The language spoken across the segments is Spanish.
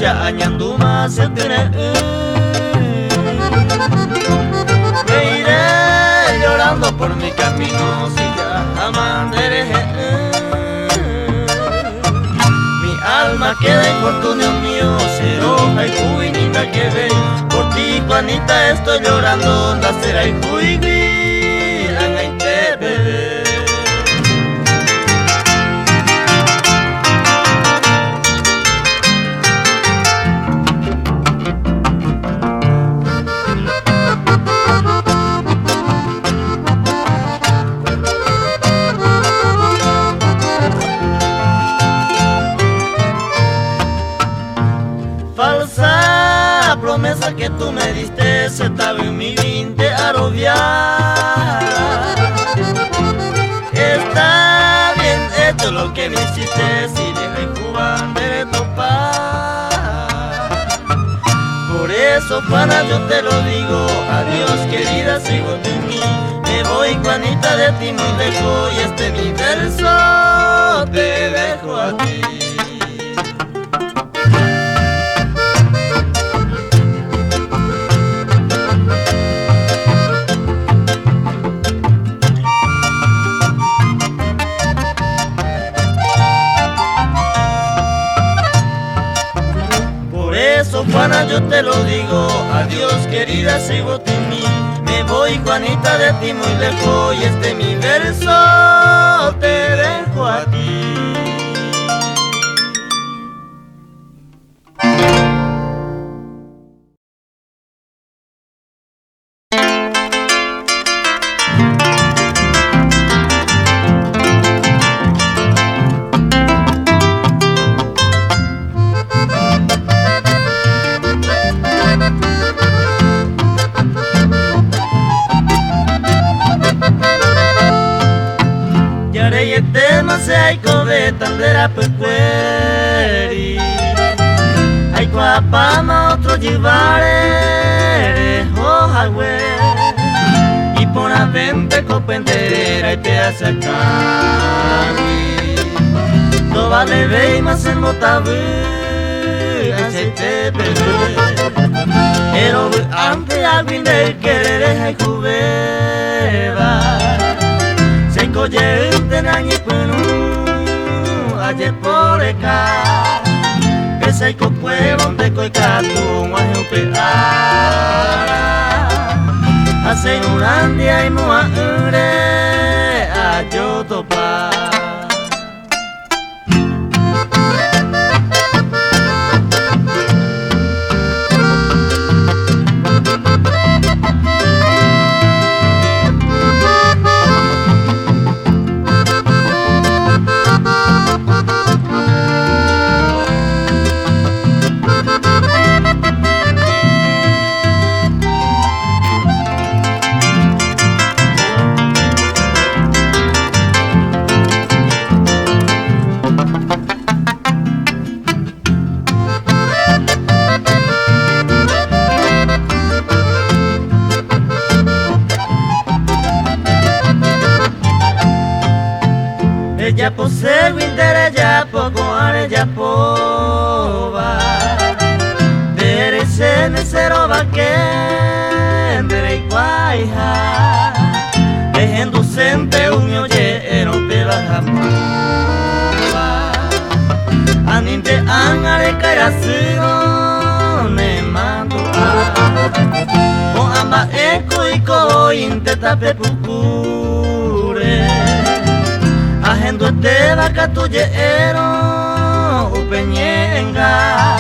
ya añanduma se tiene. Me iré llorando por mi camino si ya jamás mi alma queda infortunio mío, seroja y juinita que ve. Por ti, Juanita, estoy llorando, nacerá y juigui, angaite bebé. Falsa promesa que tú me diste, se estaba en mi vinte a robiar. Está bien hecho lo que me hiciste, si deja en Cuba de topar. Por eso, pana, yo te lo digo, adiós querida, sigo de mí. Me voy, Juanita, de ti muy lejos, y este mi verso te dejo a ti. Juana, yo te lo digo, adiós querida, sigo sin mí. Me voy, Juanita, de ti muy lejos, y este mi verso te dejo a ti. Ay, kobe tandera pecueri. Ay, cuapama otro llevare, hojagüe. Y por a vente copendera y te hace cari. No vale ve más en motabu, aceite bebé. Pero antes alguien de querer es jubeva. Se coye tenang ayer por acá, pese que puedo de coicatu, guajupeara, hace un día y muere a yo topar. Ya posee winter, ya poco are, ya pova. Derece necero vaque, dere guayha. Dejen docente un yoyero peba jamova. Aninte angare kayasiro ne mando a. O amba eko iko inteta pepukure. Agendo este vaca tuyero, upeñenga,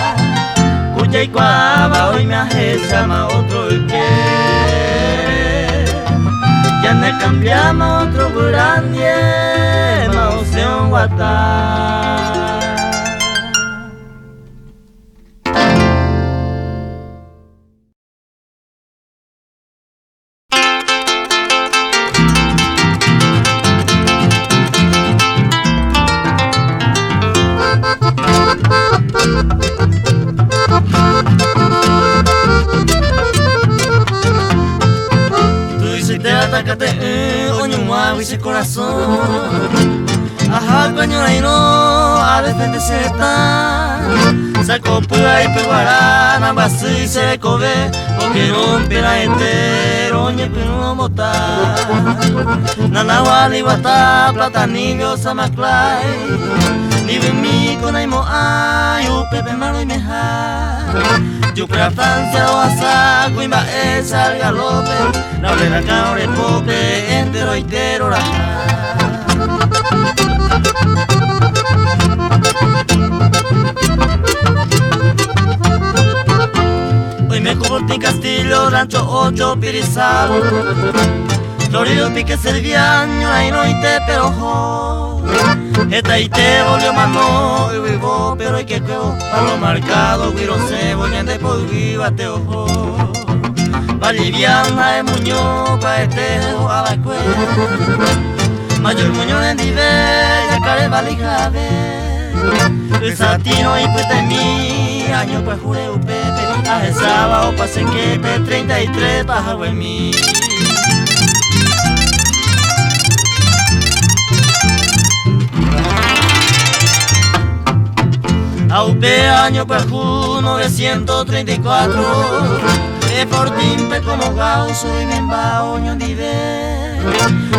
cuya y cuava hoy me ajezama otro que ya ne cambiamos otro grande, mauseón guatá. Ese corazón, ajá, coño, no, a veces te sepa, Sacopua y peguarana, basí se le cobe, porque rompe la entero, ñepe no mota. Nanawali wata, platanillo samaclay, live mi con aimo ay, pepe malo y meja. Yo para Francia o a saco y esa al galope, la obrera cabre pope, entero y tero la. Hoy me convertí Castillo, Rancho 8, Pirizal, Florido, Pique, Serviaño, ahí no y te perojo. Esta y te volvió mano, y vivo, pero hay que cuevo, a lo marcado, guiro se voy de por viva te ojo. Valiviana de Muñoz, pa' este a la cueva. Mayor Muñoz en nivel, ya care valija de. El satino y pues de mí, año pues jure un pepe, a el sábado pase que 33 bajo en mí. Aupe año pues 934, por timpe como gauso y me embao ñondive.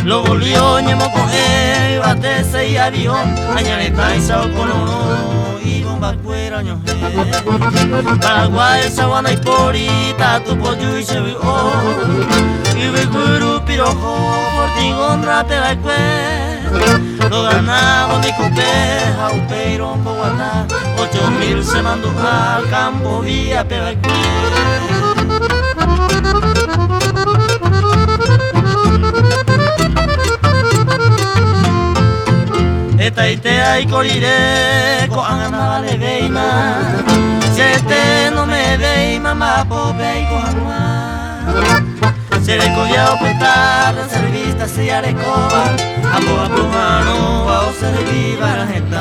Lo volvió ñemo con él, batese y avión, añale taisa o coloró y bomba cuera ñoje. Paraguay, sabana y porita, tu pollo y se vio. Y ve cuero pirojo, portigón rape la cue. Lo ganamos mi copeja, Aupe y rompo guatá, 8.000 se mandó al campo vía pega el cue. Esta idea y corriré con Ana de Beima. Si este no me ve, mamá pobre y con se le cogió petar, servista se arecoba, ambos a plumano, va a servir para gente.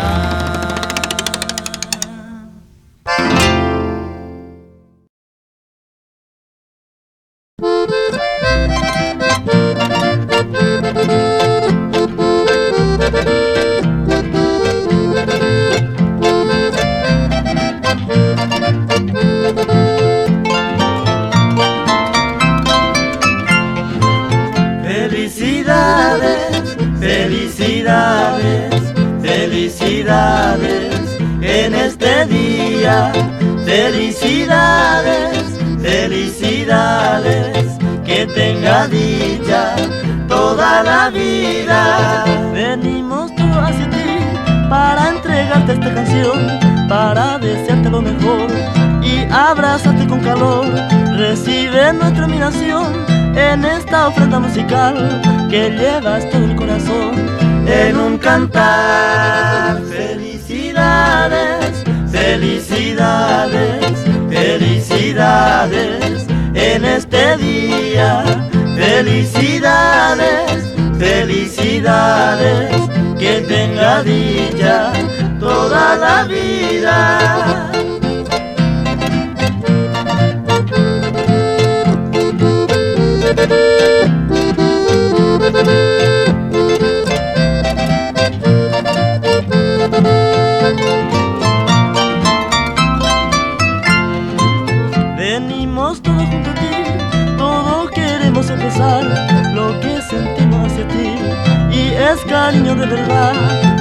Felicidades, felicidades en este día. Felicidades, felicidades, que tenga dicha toda la vida. Venimos todos hacia ti para entregarte esta canción, para desearte lo mejor y abrazarte con calor. Recibe nuestra admiración en esta ofrenda musical que llevas todo el corazón en un cantar. Felicidades, felicidades, felicidades en este día. Felicidades, felicidades, que tenga dicha toda la vida. Venimos todos junto a ti, todos queremos empezar lo que sentimos hacia ti, y es cariño de verdad,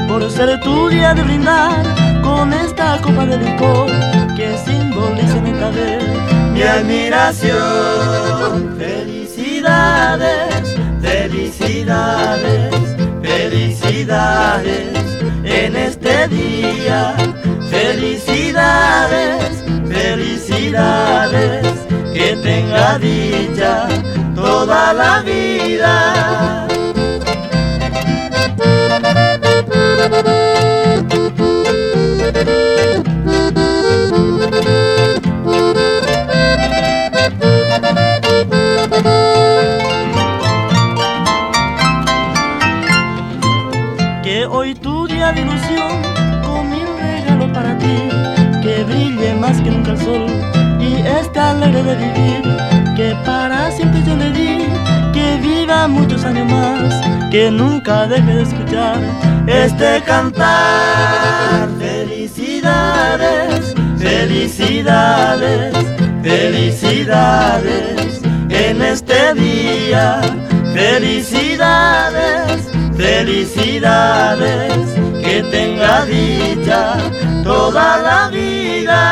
por ser tu día de brindar con esta copa de licor que simboliza esta vez mi admiración. Felicidades, felicidades, felicidades en este día. Felicidades, felicidades, que tenga dicha toda la vida. Que hoy tu día de ilusión, con mi regalo para ti, que brille más que nunca el sol y esté alegre de vivir, que para siempre yo le di, que viva muchos años más, que nunca deje de escuchar este cantar. Felicidades, felicidades. Felicidades, felicidades en este día. Felicidades, felicidades, que tenga dicha toda la vida.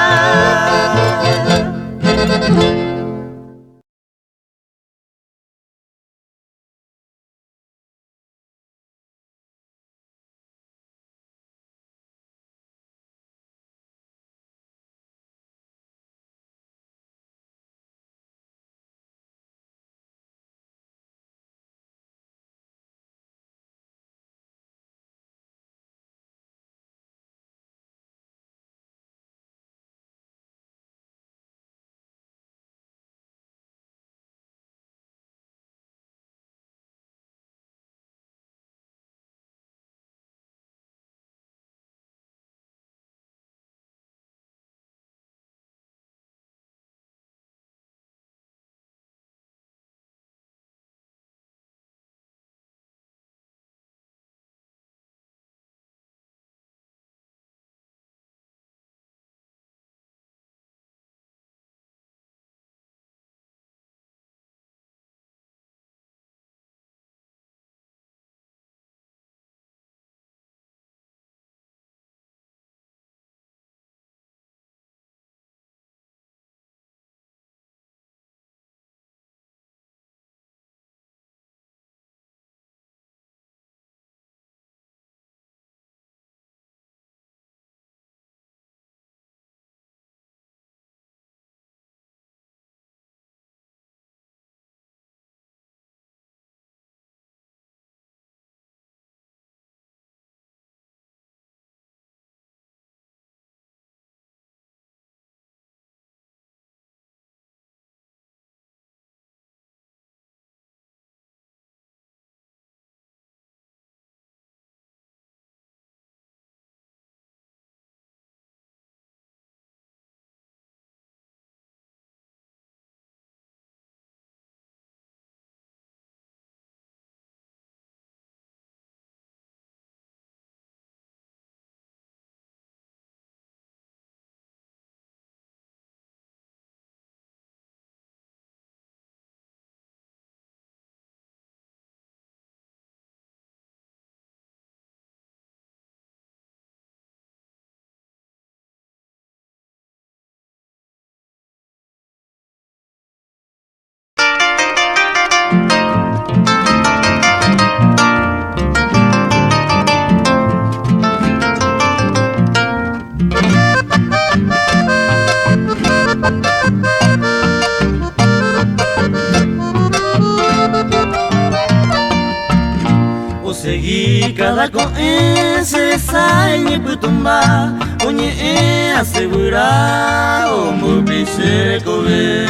Segui cada com esse sai me putumba onye asegura o mubise kobe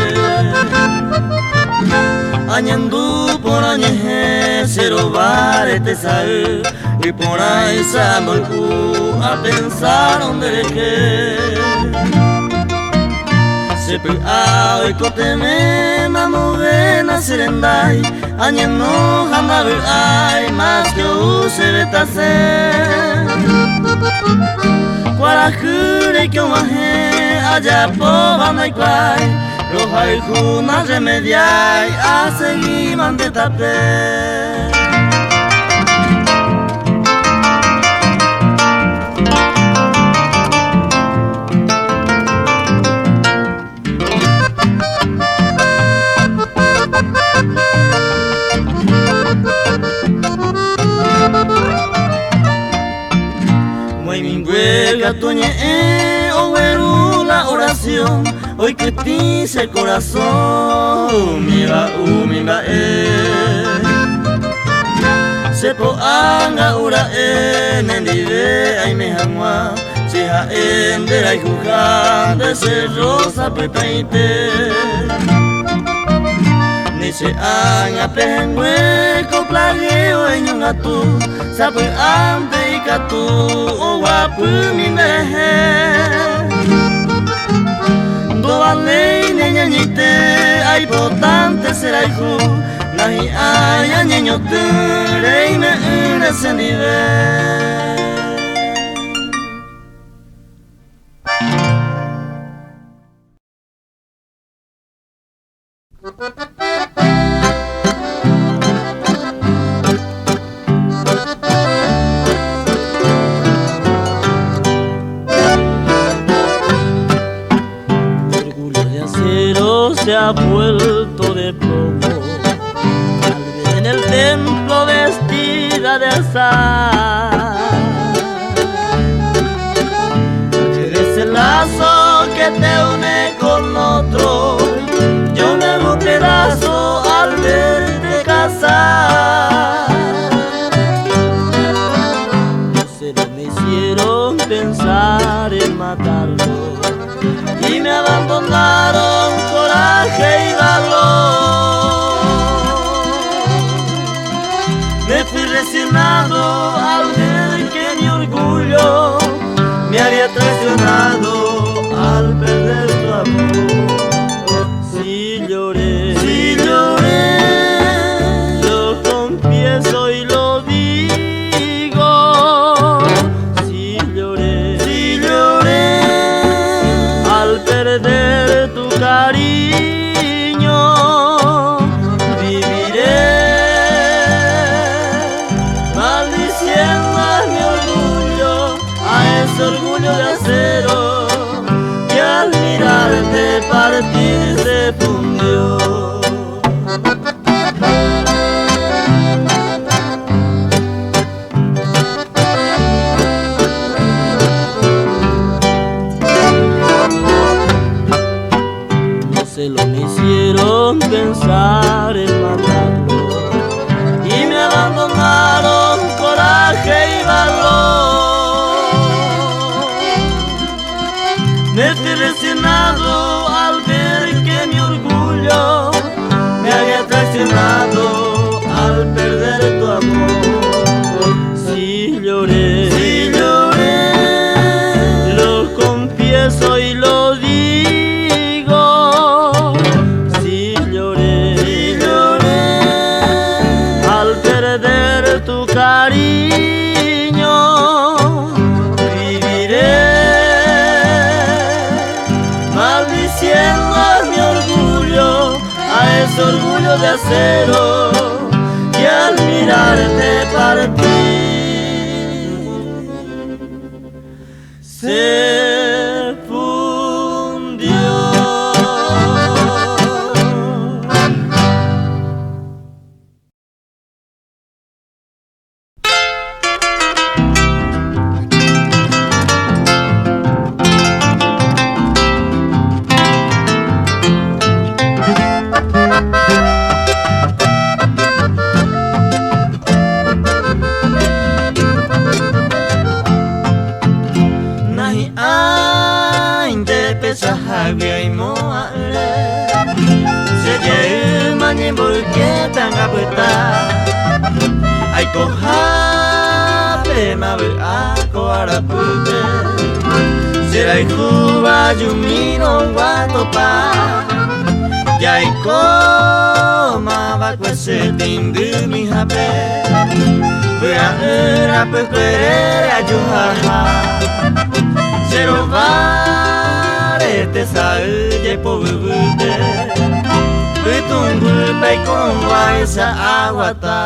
añandu por añe se robare te sabe y por ahí samu a pensar donde que se pega y coteme mamuvena serendai añe no jamás hay más que use betase para jure que uma he allá poba no hay quai roja y juna remediai a seguir mande tape. Gatoñe overu la oración hoy que dice el corazón mira mira se po anga ura nendive ay me hamwa se ha endera y juja de ser rosa pepeite ni se anga pengue ko plagio en un atu sabe ante y catu o guapu mi mehe do alei neñañite ay potente será hijo nahi ay añeño tere y me ese nivel. vuelto de plomo, al ver en el templo vestida de azar. Eres el lazo que te une con otro, yo me hago pedazo al verte casar. Me hicieron pensar en matarlo y me abandonaron coraje y valor. Me fui resignado al ver que mi orgullo me había traicionado al perder tu amor. Sí lloré, lo confieso y lo digo. Sí lloré, al perder tu cariño. Viviré maldiciendo a mi orgullo, a ese orgullo de acero que al mirarte partir se fundió. Lo me hicieron pensar en matarlo y me abandonaron coraje y valor. Me fui resignado al ver que mi orgullo me había traicionado al perder tu amor. Sí lloré, lo confieso y lo digo. Tu cariño, viviré maldiciendo a mi orgullo, a ese orgullo de acero que al mirarte partir se fundió. Sahabiai moale sejauh menyembul kita ngapeta aiko hape mabe ako arapute serai kuba jumino watopa yaiko mabakwe setindu mi hape beaera pequere ajuhaha serova te saúde povute Betumbu pai con esa aguata.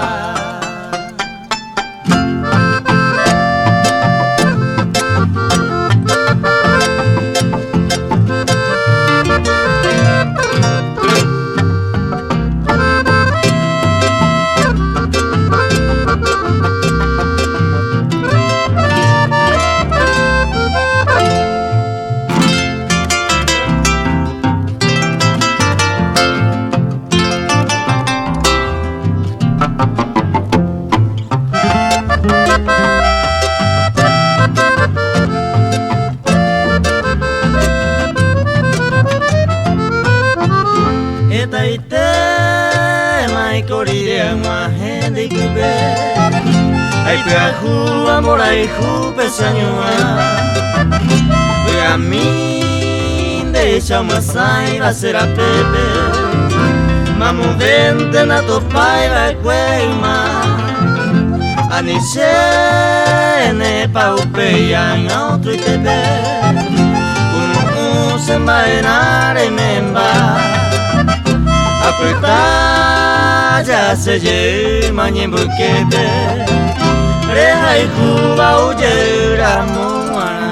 Ai peahu amor ai hu pesanyoa Beamin deixa uma saiba será pepe Mamu vente na topai vai queima Anixene pa upeian outro itebe Unu sembaenare memba Apertar já seja manhã buquete Rehai kuba ujera muara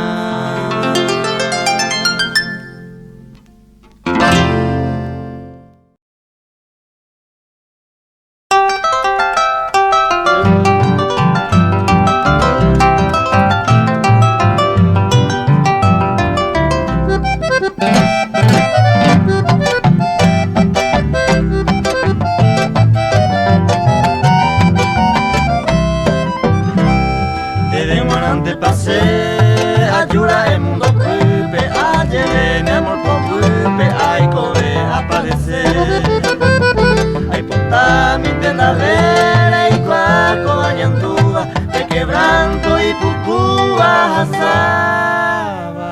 Savera y Cuaco, Añantuba, de Quebranto y Pucúa, Sabandere.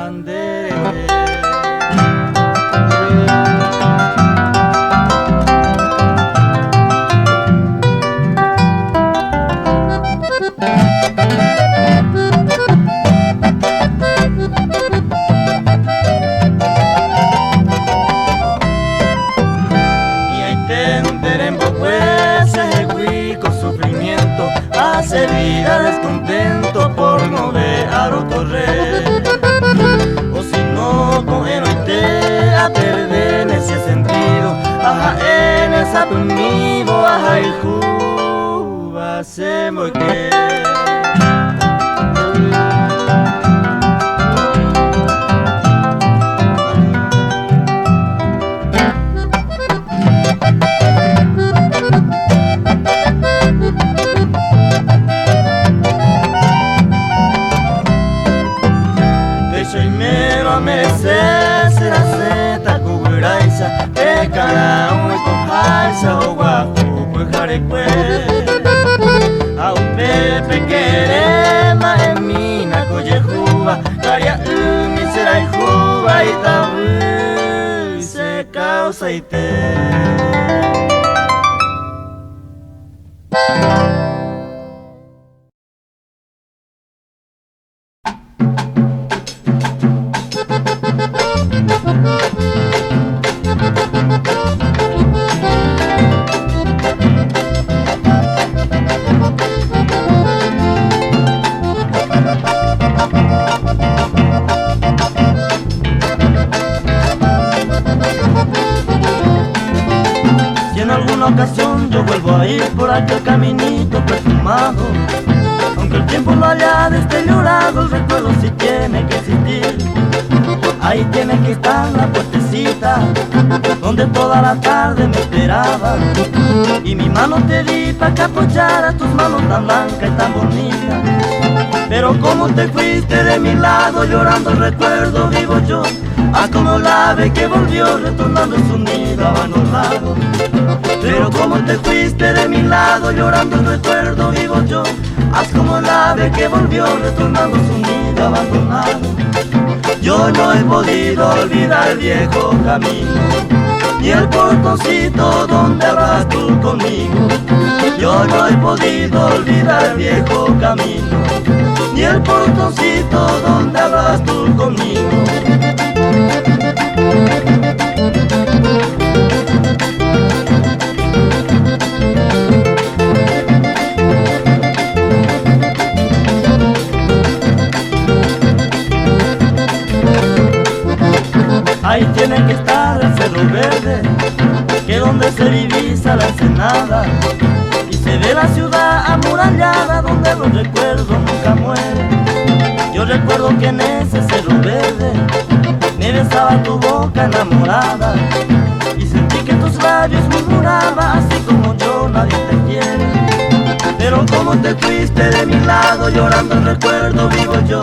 Hace vida descontento por no dejar o correr, o si no con te a perder en ese sentido, ajá en esa conmigo, ajá y juba se me que. A un pepe querema en mina coye juba, caria mi será y juba y tabu se causa y te. Ocasión yo vuelvo a ir por aquel caminito perfumado, aunque el tiempo lo haya deteriorado, el recuerdo sí tiene que existir. Ahí tiene que estar la puertecita donde toda la tarde me esperaba, y mi mano te di para que apoyaras tus manos tan blancas y tan bonitas. Pero como te fuiste de mi lado, llorando el recuerdo vivo yo, haz como la ave que volvió retornando en su nido abandonado. Pero como te fuiste de mi lado, llorando el recuerdo vivo yo, haz como la ave que volvió retornando su nido abandonado. Yo no he podido olvidar el viejo camino, ni el portoncito donde hablas tú conmigo. Yo no he podido olvidar el viejo camino, ni el portoncito donde hablas tú conmigo. Ahí tiene que estar el Cerro Verde, que donde se divisa la ensenada y se ve la ciudad amurallada donde los recuerdos nunca mueren. Yo recuerdo que en ese Cerro Verde me besaba tu boca enamorada y sentí que tus labios murmuraban así como yo, nadie te quiere. Pero como te fuiste de mi lado, llorando el recuerdo vivo yo,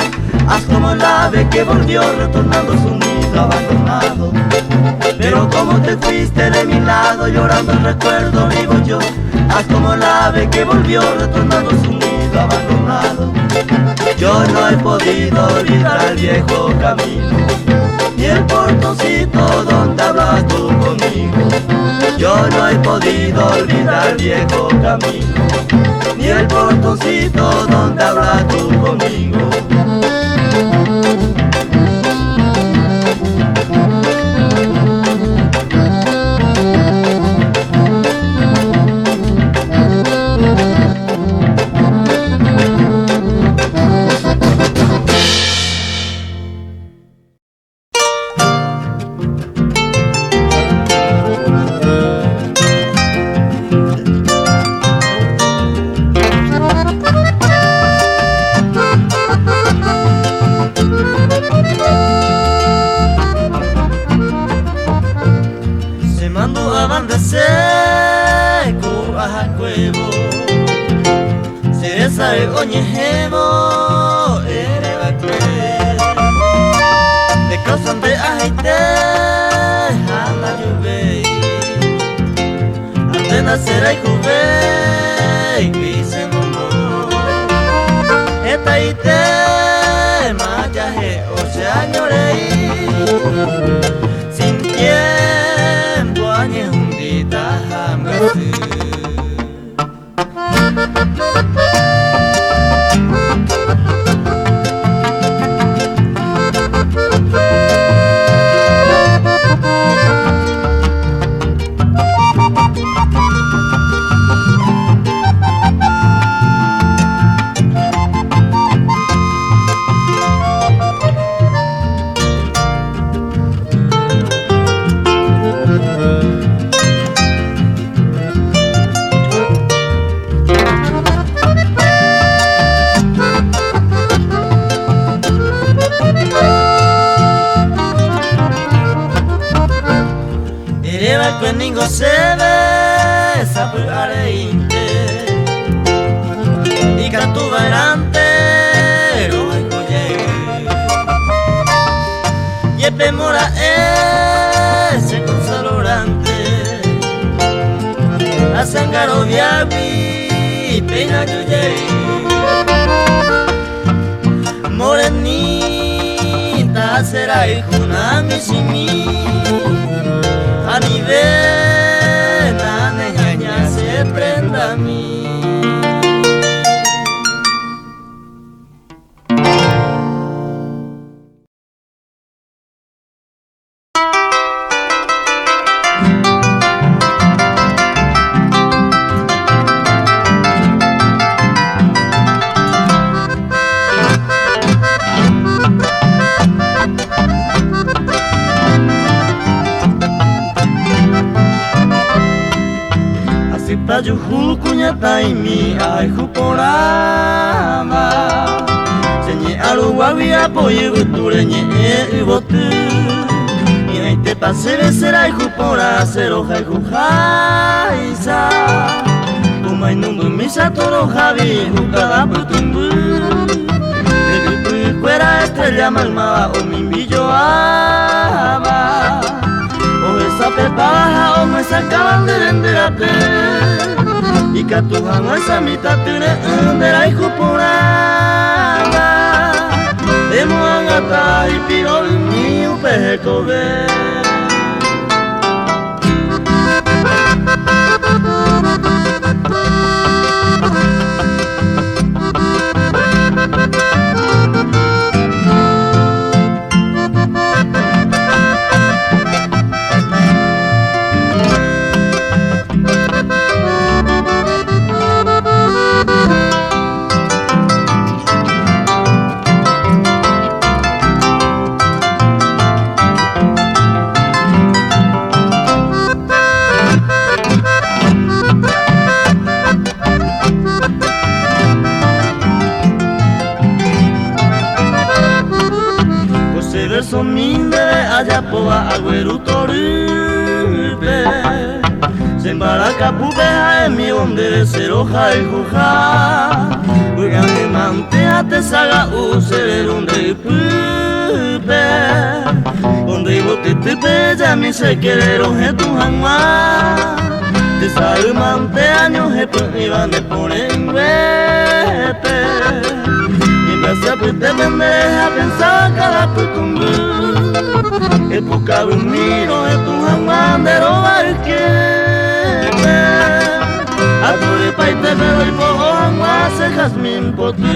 haz como el ave que volvió retornando su nido abandonado. Pero como te fuiste de mi lado, llorando el recuerdo vivo yo, haz como el ave que volvió retornando su nido abandonado. Yo no he podido olvidar el viejo camino, ni el portoncito donde hablas tú conmigo. Yo no he podido olvidar el viejo camino, ni el portoncito donde hablas tú conmigo. Sabe oñejemo erebakwe de causan de aite anda lluvei ante nacer ay juve ikise momo eta ite mayaje oceañorei sin tiempo añe hundita hamgatu. Ningo sebe sapu areinte y cantu bailante roy coye yepe mora ese consalorante a sangaro viabi pena coye morenita será hijuna mi simi a mi vena neñaña se prenda a mí. Yuhul kuñataimi ay juporama señe aruwawi apoye gutureñe ibotu y ahí te pasé de ser ay jupora cero jai jujaisa como hay numbu misa toro javi jukada putumbu el grupo fuera estrella malmaba o mi billo aba o esa pepaja o me sacaban de venderate y que tu jamás esa mitad tiene under ay jupuranga de muangata y piro mi upecobe. Son minde allá poa agüero torupe Sembaraka pupe hae mi onde cero jai juja Uyane mante ate saga usere onde pupe Onde bote te peja mi se querero he tu hangma Te sabe mante año he pu iban de porenguete Gracias por te pendeja pensaba cada putumbu Época de un miro de tu jamandero barquete A tu de paite pero y poco jamás se jazmín por ti